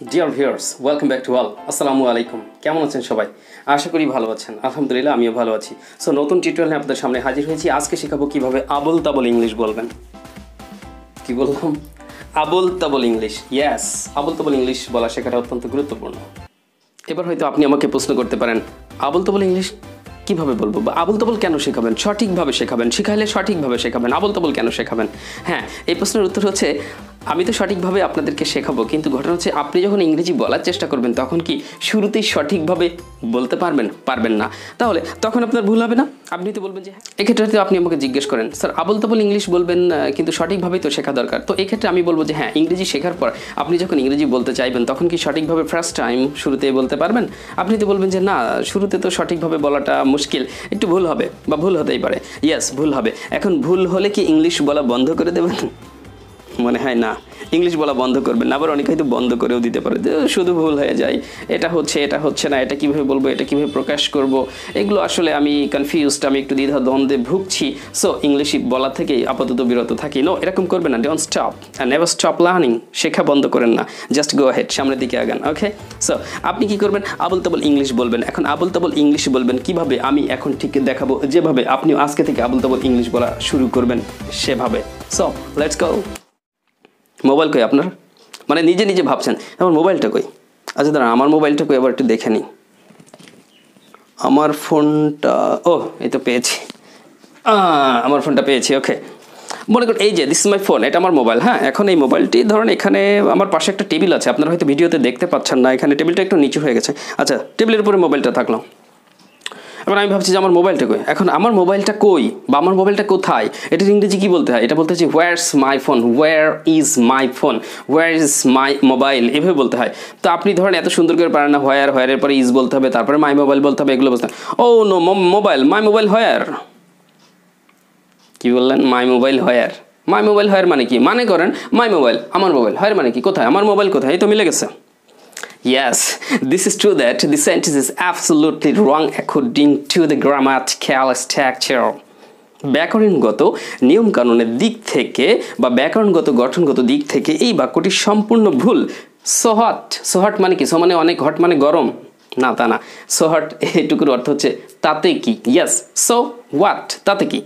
Dear viewers, welcome back to all. আসসালামু আলাইকুম। কেমন আছেন সবাই? আশা করি ভালো আছেন। আলহামদুলিল্লাহ, আমিও ভালো আছি। সো নতুন টিউটোরিয়ালে আপনাদের সামনে হাজির হয়েছি। আজকে শেখাবো কীভাবে আবল তাবল ইংলিশ বলবেন। কি বললাম? আবল তাবল ইংলিশ। ইয়েস, আবল তাবল ইংলিশ বলা শেখাটা অত্যন্ত গুরুত্বপূর্ণ। এবার হয়তো আপনি আমাকে প্রশ্ন করতে পারেন, আবল তাবল ইংলিশ কীভাবে বলবো, বা আবল তাবল কেন শেখাবেন? সঠিকভাবে শেখাবেন, শিখাইলে সঠিকভাবে শেখাবেন, আবল তাবল কেন শেখাবেন? হ্যাঁ, এই প্রশ্নের উত্তর হচ্ছে আমি তো সঠিকভাবে আপনাদেরকে শেখাবো, কিন্তু ঘটনা হচ্ছে আপনি যখন ইংরেজি বলার চেষ্টা করবেন তখন কি শুরুতেই সঠিকভাবে বলতে পারবেন না, তাহলে তখন আপনার ভুল হবে না? আপনি তো বলবেন যে এক্ষেত্রে হয়তো আপনি আমাকে জিজ্ঞেস করেন, স্যার আবল তাবল ইংলিশ বলবেন কিন্তু সঠিকভাবেই তো শেখা দরকার। তো এক্ষেত্রে আমি বলবো যে হ্যাঁ, ইংরেজি শেখার পর আপনি যখন ইংরেজি বলতে চাইবেন তখন কি সঠিকভাবে ফার্স্ট টাইম শুরুতেই বলতে পারবেন? আপনি তো বলবেন যে না, শুরুতে তো সঠিকভাবে বলাটা মুশকিল, একটু ভুল হবে বা ভুল হতেই পারে। ইয়েস, ভুল হবে। এখন ভুল হলে কি ইংলিশ বলা বন্ধ করে দেবেন? মনে হয় না, ইংলিশ বলা বন্ধ করবেন না। আবার অনেকে হয়তো বন্ধ করেও দিতে পারে, শুধু ভুল হয়ে যায়, এটা হচ্ছে না, এটা কীভাবে বলবো, এটা কীভাবে প্রকাশ করব, এগুলো আসলে আমি কনফিউজড, আমি একটু দ্বিধা দ্বন্দ্বে ভুগছি। সো ইংলিশ বলা থেকেই আপাতত বিরত থাকি। নো, এরকম করবেন না। Don't stop and never stop learning. শেখা বন্ধ করেন না, জাস্ট গো হেড, সামনের দিকে আগান। ওকে, সো আপনি কি করবেন? আবল তাবল ইংলিশ বলবেন। এখন আবল তাবল ইংলিশ বলবেন কিভাবে আমি এখন ঠিক দেখাবো, যেভাবে আপনি আজকে থেকে আবল তাবল ইংলিশ বলা শুরু করবেন সেভাবে। So let's go. মোবাইল কই আপনার? মানে নিজে নিজে ভাবছেন আমার মোবাইলটা কই? আচ্ছা দাঁড়ান, আমার মোবাইলটা কই, আবার একটু দেখে নিই। আমার ফোনটা, ও এই তো পেয়েছি, আমার ফোনটা পেয়েছি। ওকে, মনে করুন এই যে দিস ইজ মাই ফোন, এটা আমার মোবাইল। হ্যাঁ, এখন এই মোবাইলটি ধরুন এখানে আমার পাশে একটা টেবিল আছে, আপনারা হয়তো ভিডিওতে দেখতে পাচ্ছেন না, এখানে টেবিলটা একটু নিচু হয়ে গেছে। আচ্ছা, টেবিলের উপরে মোবাইলটা থাকলো। এবার আমি ভাবছি যে আমার মোবাইলটা কই। এখন আমার মোবাইলটা কই বা আমার মোবাইলটা কোথায়, এটার ইংরেজি কী বলতে হয়? এটা বলতে হচ্ছে where's my phone, where is my phone, where is my mobile, এভাবে বলতে হয়। তো আপনি ধরেন এত সুন্দর করে পারেন না, হোয়ারের পরে ইজ বলতে হবে, তারপরে মাই মোবাইল বলতে হবে, এগুলো বলতে হবে। ও নো, মোবাইল, মাই মোবাইল হোয়ার। কি বললেন? My mobile where. My mobile হোয়ার মানে কি? মানে করেন মাই মোবাইল, আমার মোবাইল, হোয়ার মানে কি? কোথায়? আমার মোবাইল কোথায়? এই তো মিলে গেছে। Yes, this is true that the sentence is absolutely wrong according to the grammatical structure. ব্যাকরণগত নিয়মকানুনের দিক থেকে বা ব্যাকরণগত গঠনগত দিক থেকে এই বাক্যটি সম্পূর্ণ ভুল। সো হট মানে কি? সো মানে অনেক, হট মানে গরম না, তা না। সো হট এইটুকুর অর্থ হচ্ছে তাতে কি। ইয়েস, সো হোয়াট, তাতে কি?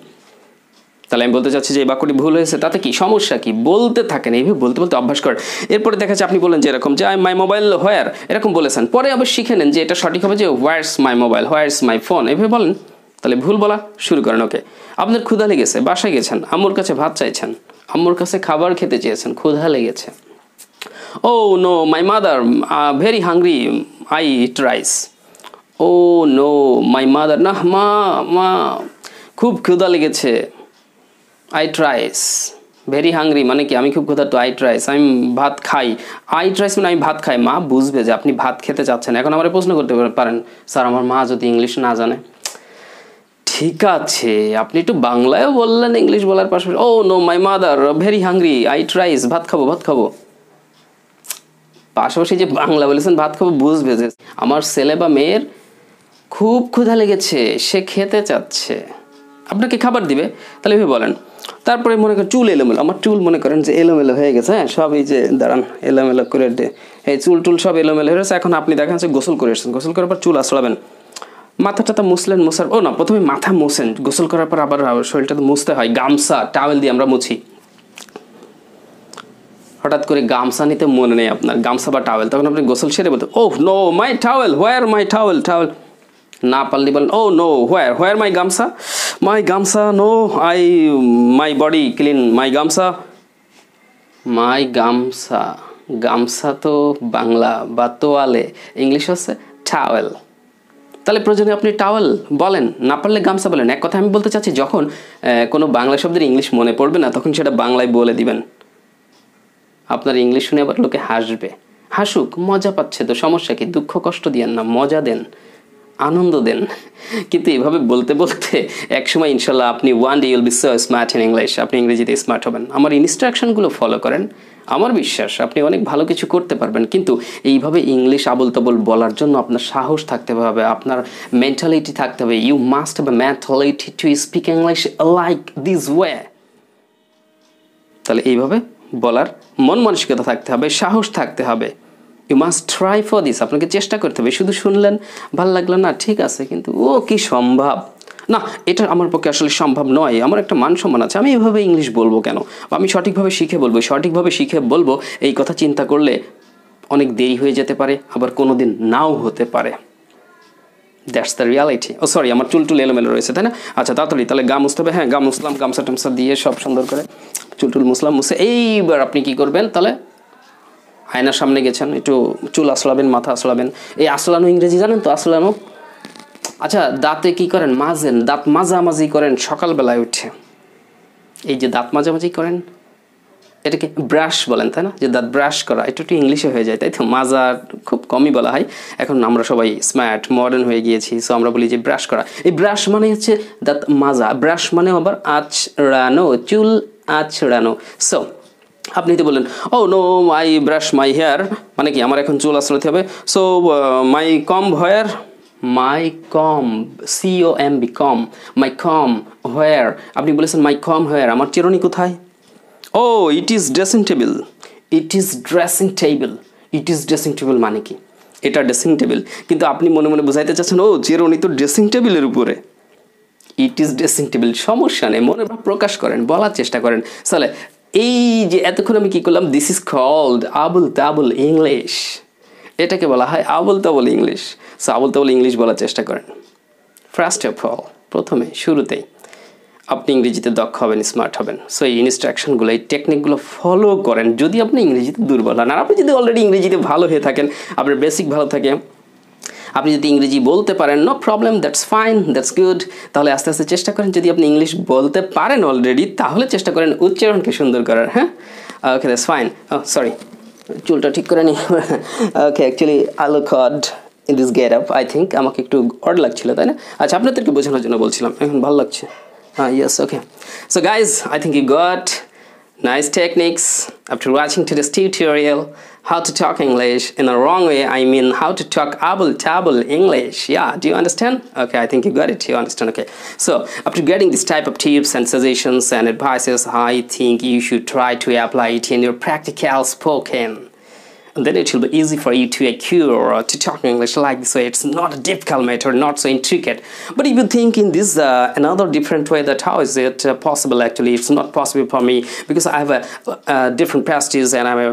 তাহলে আমি বলতে চাচ্ছি যে এই বাক্যটি ভুল হয়েছে, তাতে কি? সমস্যা কি? বলতে থাকেন, এইভাবে বলতে বলতে অভ্যাস করেন। এরপরে দেখা যাচ্ছে আপনি বলেন যে এরকম যে মাই মোবাইল হোয়ার, এরকম বলেছেন, পরে আবার শিখে নেন যে এটা সঠিক হবে যে হোয়ারস মাই মোবাইল, হোয়ারস মাই ফোন, এইভাবে বলেন। তাহলে ভুল বলা শুরু করেন। ওকে, আপনার ক্ষুধা লেগেছে, বাসায় গেছেন, আম্মুর কাছে ভাত চাইছেন, আম্মুর কাছে খাবার খেতে চেয়েছেন, ক্ষুধা লেগেছে। Oh no, my mother very hungry, I eat rice. Oh no, my mother, না মা খুব ক্ষুধা লেগেছে, আই ট্রাইস। ভেরি হাংরি মানে কি? আমি খুব ক্ষুধার্ত। আই ট্রাইস, আমি ভাত খাই। আই ট্রাইস মানে আমি ভাত খাই। মা বুঝবে যে আপনি ভাত খেতে চাচ্ছেন। এখন আমার প্রশ্ন করতে পারেন, স্যার আমার মা যদি ইংলিশ না জানে? ঠিক আছে, আপনি একটু বাংলায়ও বললেন ইংলিশ বলার পাশাপাশি। Oh no, my mother very hungry, I tries, ভাত খাবো। পাশাপাশি যে বাংলা বলেছেন ভাত খাবো, বুঝবে যে আমার ছেলে বা মেয়ের খুব ক্ষুধা লেগেছে, সে খেতে চাচ্ছে, আপনাকে খাবার দিবে। তাহলে এভাবে বলেন। তারপরে মনে করেন চুল এলোমেলো, আমার চুল মনে করেন যে এলোমেলো হয়ে গেছে। হ্যাঁ, সব এই যে দাঁড়ান, এলোমেলো করে এই চুল সব এলোমেলো হয়ে গেছে। এখন আপনি দেখেন যে গোসল করে এসেছেন, গোসল করার পর চুল আঁচড়াবেন, মাথা টাথা মুছলেন, মোছার না, প্রথমে মাথা মোছেন, গোসল করার পর আবার শরীরটা তো মুছতে হয়, গামছা টাওয়েল দিয়ে আমরা মুছি। হঠাৎ করে গামছা নিতে মনে নেই আপনার, গামছা বা টাওয়েল, তখন আপনি গোসল সেরে বলতে ও নো, মাই টাওয়েল, হোয়ার মাই টাওয়েল। না পারলে বলেন ও নো, হোয়ার মাই গামছা, নো, মাই বডি ক্লিন, মাই গামছা। গামছা তো বাংলা বা তোয়ালে, ইংলিশ হচ্ছে টাওয়েল। তাহলে প্রয়োজনে আপনি টাওয়েল বলেন, না পারলে গামছা বলেন। এক কথা আমি বলতে চাচ্ছি, যখন কোনো বাংলা শব্দের ইংলিশ মনে পড়বে না তখন সেটা বাংলায় বলে দিবেন। আপনার ইংলিশ শুনে আবার লোকে হাসবে, হাসুক, মজা পাচ্ছে তো, সমস্যা কি? দুঃখ কষ্ট দিয়েন না, মজা দেন, আনন্দ দেন। কিন্তু এইভাবে বলতে বলতে একসময় ইনশাল্লাহ আপনি one day you'll be so smart in English, আপনি ইংরেজিতে স্মার্ট হবেন। আমার ইনস্ট্রাকশনগুলো ফলো করেন, আমার বিশ্বাস আপনি অনেক ভালো কিছু করতে পারবেন। কিন্তু এইভাবে ইংলিশ আবল তাবল বলার জন্য আপনার সাহস থাকতে হবে, আপনার মেন্টালিটি থাকতে হবে। You must have a mentality to speak English like this way. তাহলে এইভাবে বলার মন মানসিকতা থাকতে হবে, সাহস থাকতে হবে। You must try for this, আপনাকে চেষ্টা করতে হবে। শুধু শুনলেন, ভালো লাগলো না, ঠিক আছে, কিন্তু ও কি সম্ভব, না এটা আমার পক্ষে আসলে সম্ভব নয়, আমার একটা মান সম্মান আছে, আমি এভাবে ইংলিশ বলবো কেন, আমি সঠিকভাবে শিখে বলবো, এই কথা চিন্তা করলে অনেক দেরি হয়ে যেতে পারে, আবার কোনো দিন নাও হতে পারে। That's the reality. Oh sorry, আমার চুল এলোমেলো রয়েছে, তাই না? আচ্ছা তাড়াতাড়ি তাহলে গা মুছতে হবে। হ্যাঁ, গা মুছলাম, গামছা টামছা দিয়ে সব সুন্দর করে চুল মুছলাম। এইবার আপনি কি করবেন তাহলে, আয়নার সামনে গেছেন, একটু চুল আসলাবেন, মাথা আসলাবেন। এই আসলানো ইংরেজি জানেন তো? আসলানো, আচ্ছা দাঁতে কি করেন? মাজেন, দাঁত মাজামাজি করেন সকালবেলায় উঠে। এই যে দাঁত মাজামাজি করেন, এটাকে ব্রাশ বলেন, তাই না? যে দাঁত ব্রাশ করা, এটা একটু ইংলিশে হয়ে যায়, তাই তো? মাজা খুব কমই বলা হয়, এখন আমরা সবাই স্মার্ট মডার্ন হয়ে গিয়েছি, সো আমরা বলি যে ব্রাশ করা। এই ব্রাশ মানে হচ্ছে দাঁত মাজা, ব্রাশ মানে আবার আঁচড়ানো, চুল আঁচড়ানো। সো আপনি তো বললেন, oh no I brush my hair, মানে কি আমার এখন চুল আঁচড়াতে হবে। So my comb hair, my comb, COMB comb, my comb hair, আপনি বলেছেন মাই কম হেয়ার, আমার চিরুনি কোথায়? Oh it is dressing table, it is dressing table, it is dressing table মানে কি? এটা ড্রেসিং টেবিল, কিন্তু আপনি মনে মনে বোঝাইতে চাচ্ছেন ও চিরুনি তো ড্রেসিং টেবিলের উপরে। ইট ইজ ড্রেসিং টেবিল, সমস্যা নেই, মনে প্রকাশ করেন, বলার চেষ্টা করেন। তাহলে এই যে এতক্ষণ আমি কি করলাম, দিস ইজ কল্ড আবুল তাবুল ইংলিশ, এটাকে বলা হয় আবুল তাবুল ইংলিশ। সো আবুল তাবুল ইংলিশ বলার চেষ্টা করেন। ফার্স্ট অফ অল, প্রথমে শুরুতেই আপনি ইংরেজিতে দক্ষ হবেন, স্মার্ট হবেন। সো এই ইনস্ট্রাকশনগুলো, এই টেকনিকগুলো ফলো করেন। যদি আপনি ইংরেজিতে দুর্বল হন, আর আপনি যদি অলরেডি ইংরেজিতে ভালো হয়ে থাকেন, আপনার বেসিক ভালো থাকে, আপনি যদি ইংরেজি বলতে পারেন, no problem, that's fine, that's good. তাহলে আস্তে আস্তে চেষ্টা করেন, যদি আপনি ইংলিশ বলতে পারেন অলরেডি, তাহলে চেষ্টা করেন উচ্চারণকে সুন্দর করার। হ্যাঁ, ওকে, দ্যাটস ফাইন। সরি, চুলটা ঠিক করে নিই। Okay, actually I look odd in this get up, I think আমাকে একটু অড লাগছিল, তাই না? আচ্ছা, আপনাদেরকে বোঝানোর জন্য বলছিলাম, এখন ভালো লাগছে। Yes, okay. So guys, I think you got nice techniques after watching today's tutorial, how to talk English in a wrong way. I mean, how to talk able English. Yeah, do you understand? Okay, I think you got it. You understand? Okay. So after getting this type of tips and suggestions and advices, I think you should try to apply it in your practical spoken. And then it will be easy for you to acquire to talk English like this way. It's not a difficult matter, not so intricate. But if you think in this another different way, that how is it possible? Actually, it's not possible for me because I have a different passages and I'm a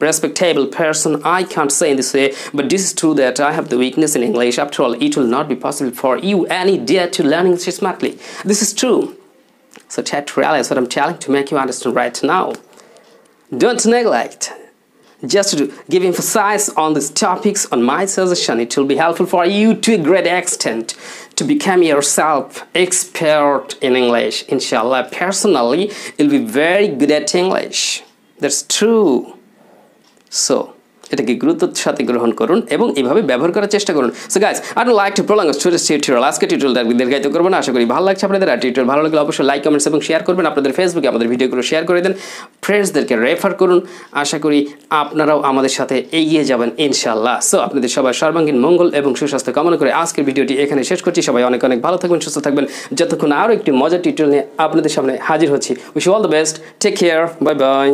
respectable person. I can't say in this way, but this is true that I have the weakness in English. After all, it will not be possible for you any day to learn English smartly. This is true. So try to realize what I'm telling to make you understand right now. Don't neglect. Just to give emphasis on these topics on my suggestion, it will be helpful for you to a great extent to become yourself expert in English. Inshallah, personally, you'll be very good at English. That's true. So এটাকে গুরুত্বের সাথে গ্রহণ করুন এবং এইভাবে ব্যবহার করার চেষ্টা করুন। So guys, I don't like to prolong today's tutorial. আজকে টিউটোরিয়ালটা দীর্ঘায়িত করব না, আশা করি ভালো লাগছে আপনাদের। আর টিউটোরিয়াল ভালো লাগলে অবশ্যই লাইক, কমেন্টস এবং শেয়ার করবেন। আপনাদের ফেসবুকে আমাদের ভিডিওগুলো শেয়ার করে দেন, ফ্রেন্ডসদেরকে রেফার করুন। আশা করি আপনারাও আমাদের সাথে এগিয়ে যাবেন ইনশাআল্লাহ। সো আপনাদের সবার সর্বাঙ্গীন মঙ্গল এবং সুস্বাস্থ্য কামনা করে আজকের ভিডিওটি এখানে শেষ করছি। সবাই অনেক অনেক ভালো থাকবেন, সুস্থ থাকবেন। যতক্ষণ আরও একটি মজার টিউটোরিয়াল নিয়ে আপনাদের সামনে হাজির হচ্ছি। Wish you all the best, take care, bye by.